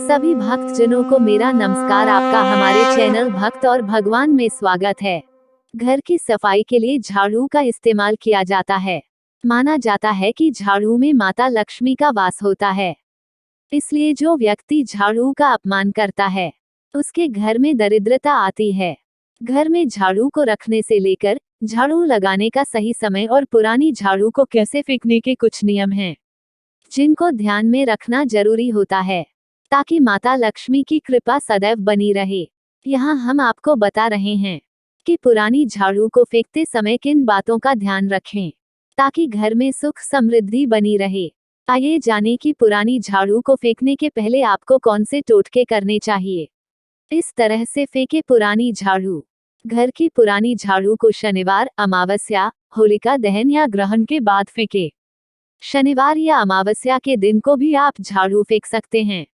सभी भक्तजनों को मेरा नमस्कार। आपका हमारे चैनल भक्त और भगवान में स्वागत है। घर की सफाई के लिए झाड़ू का इस्तेमाल किया जाता है। माना जाता है कि झाड़ू में माता लक्ष्मी का वास होता है, इसलिए जो व्यक्ति झाड़ू का अपमान करता है उसके घर में दरिद्रता आती है। घर में झाड़ू को रखने से लेकर झाड़ू लगाने का सही समय और पुरानी झाड़ू को कैसे फेंकने के कुछ नियम हैं जिनको ध्यान में रखना जरूरी होता है ताकि माता लक्ष्मी की कृपा सदैव बनी रहे। यहाँ हम आपको बता रहे हैं कि पुरानी झाड़ू को फेंकते समय किन बातों का ध्यान रखें ताकि घर में सुख समृद्धि बनी रहे। आइए जानें कि पुरानी झाड़ू को फेंकने के पहले आपको कौन से टोटके करने चाहिए। इस तरह से फेंके पुरानी झाड़ू। घर की पुरानी झाड़ू को शनिवार, अमावस्या, होलिका दहन या ग्रहण के बाद फेंके। शनिवार या अमावस्या के दिन को भी आप झाड़ू फेंक सकते हैं।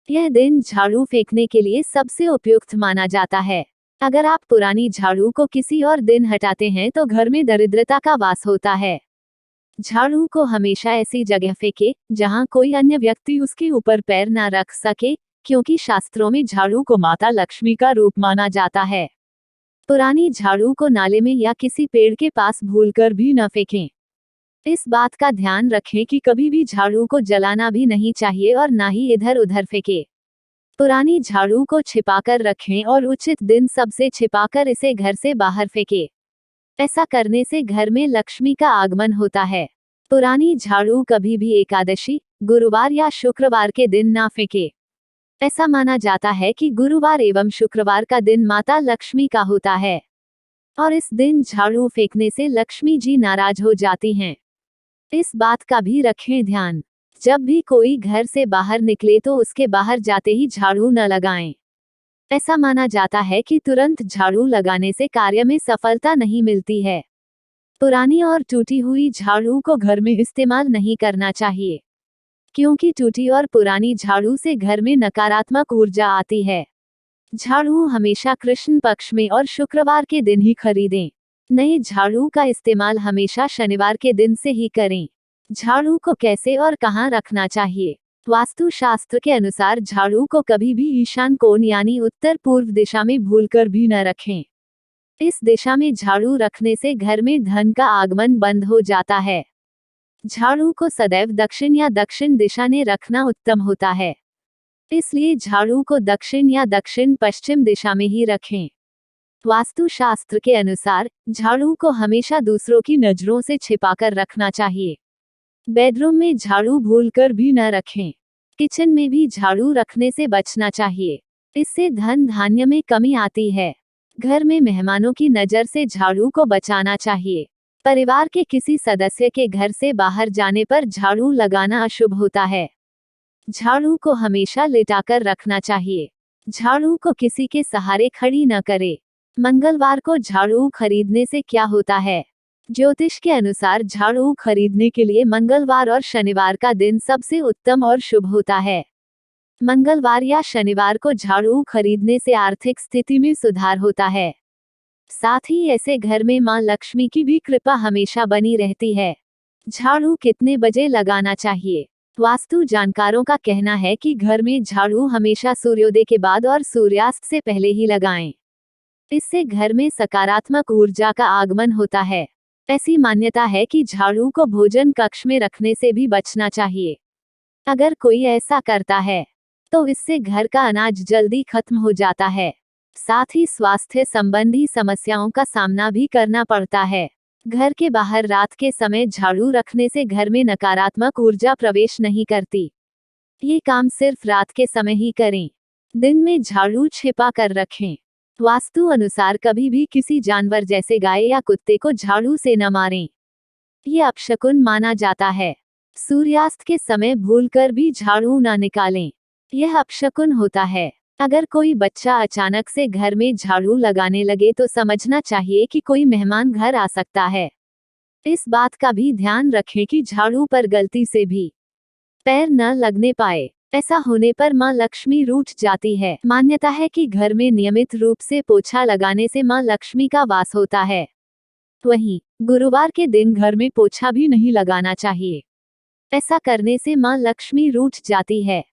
यह दिन झाड़ू फेंकने के लिए सबसे उपयुक्त माना जाता है। अगर आप पुरानी झाड़ू को किसी और दिन हटाते हैं तो घर में दरिद्रता का वास होता है। झाड़ू को हमेशा ऐसी जगह फेंके जहां कोई अन्य व्यक्ति उसके ऊपर पैर न रख सके, क्योंकि शास्त्रों में झाड़ू को माता लक्ष्मी का रूप माना जाता है। पुरानी झाड़ू को नाले में या किसी पेड़ के पास भूलकर भी न फेंकें। इस बात का ध्यान रखें कि कभी भी झाड़ू को जलाना भी नहीं चाहिए और ना ही इधर उधर फेंके। पुरानी झाड़ू को छिपाकर रखें और उचित दिन सबसे छिपाकर इसे घर से बाहर फेंके। ऐसा करने से घर में लक्ष्मी का आगमन होता है। पुरानी झाड़ू कभी भी एकादशी, गुरुवार या शुक्रवार के दिन ना फेंके। ऐसा माना जाता है कि गुरुवार एवं शुक्रवार का दिन माता लक्ष्मी का होता है और इस दिन झाड़ू फेंकने से लक्ष्मी जी नाराज हो जाती हैं। इस बात का भी रखें ध्यान, जब भी कोई घर से बाहर निकले तो उसके बाहर जाते ही झाड़ू न लगाएं। ऐसा माना जाता है कि तुरंत झाड़ू लगाने से कार्य में सफलता नहीं मिलती है। पुरानी और टूटी हुई झाड़ू को घर में इस्तेमाल नहीं करना चाहिए, क्योंकि टूटी और पुरानी झाड़ू से घर में नकारात्मक ऊर्जा आती है। झाड़ू हमेशा कृष्ण पक्ष में और शुक्रवार के दिन ही खरीदें। नए झाड़ू का इस्तेमाल हमेशा शनिवार के दिन से ही करें। झाड़ू को कैसे और कहां रखना चाहिए। वास्तु शास्त्र के अनुसार झाड़ू को कभी भी ईशान कोण यानी उत्तर पूर्व दिशा में भूलकर भी न रखें। इस दिशा में झाड़ू रखने से घर में धन का आगमन बंद हो जाता है। झाड़ू को सदैव दक्षिण या दक्षिण दिशा में रखना उत्तम होता है, इसलिए झाड़ू को दक्षिण या दक्षिण पश्चिम दिशा में ही रखें। वास्तु शास्त्र के अनुसार झाड़ू को हमेशा दूसरों की नजरों से छिपाकर रखना चाहिए। बेडरूम में झाड़ू भूलकर भी न रखें। किचन में भी झाड़ू रखने से बचना चाहिए, इससे धन धान्य में कमी आती है। घर में मेहमानों की नजर से झाड़ू को बचाना चाहिए। परिवार के किसी सदस्य के घर से बाहर जाने पर झाड़ू लगाना अशुभ होता है। झाड़ू को हमेशा लेटाकर रखना चाहिए। झाड़ू को किसी के सहारे खड़ी न करे। मंगलवार को झाड़ू खरीदने से क्या होता है। ज्योतिष के अनुसार झाड़ू खरीदने के लिए मंगलवार और शनिवार का दिन सबसे उत्तम और शुभ होता है। मंगलवार या शनिवार को झाड़ू खरीदने से आर्थिक स्थिति में सुधार होता है। साथ ही ऐसे घर में मां लक्ष्मी की भी कृपा हमेशा बनी रहती है। झाड़ू कितने बजे लगाना चाहिए। वास्तु जानकारों का कहना है कि घर में झाड़ू हमेशा सूर्योदय के बाद और सूर्यास्त से पहले ही लगाएं। इससे घर में सकारात्मक ऊर्जा का आगमन होता है। ऐसी मान्यता है कि झाड़ू को भोजन कक्ष में रखने से भी बचना चाहिए। अगर कोई ऐसा करता है तो इससे घर का अनाज जल्दी खत्म हो जाता है। साथ ही स्वास्थ्य संबंधी समस्याओं का सामना भी करना पड़ता है। घर के बाहर रात के समय झाड़ू रखने से घर में नकारात्मक ऊर्जा प्रवेश नहीं करती। ये काम सिर्फ रात के समय ही करें। दिन में झाड़ू छिपा कर रखें। वास्तु अनुसार कभी भी किसी जानवर जैसे गाय या कुत्ते को झाड़ू से न मारें, ये अपशकुन माना जाता है। सूर्यास्त के समय भूलकर भी झाड़ू न निकालें, यह अपशकुन होता है। अगर कोई बच्चा अचानक से घर में झाड़ू लगाने लगे तो समझना चाहिए कि कोई मेहमान घर आ सकता है। इस बात का भी ध्यान रखें कि झाड़ू पर गलती से भी पैर न लगने पाए। ऐसा होने पर मां लक्ष्मी रूठ जाती है। मान्यता है कि घर में नियमित रूप से पोछा लगाने से मां लक्ष्मी का वास होता है। वहीं गुरुवार के दिन घर में पोछा भी नहीं लगाना चाहिए। ऐसा करने से मां लक्ष्मी रूठ जाती है।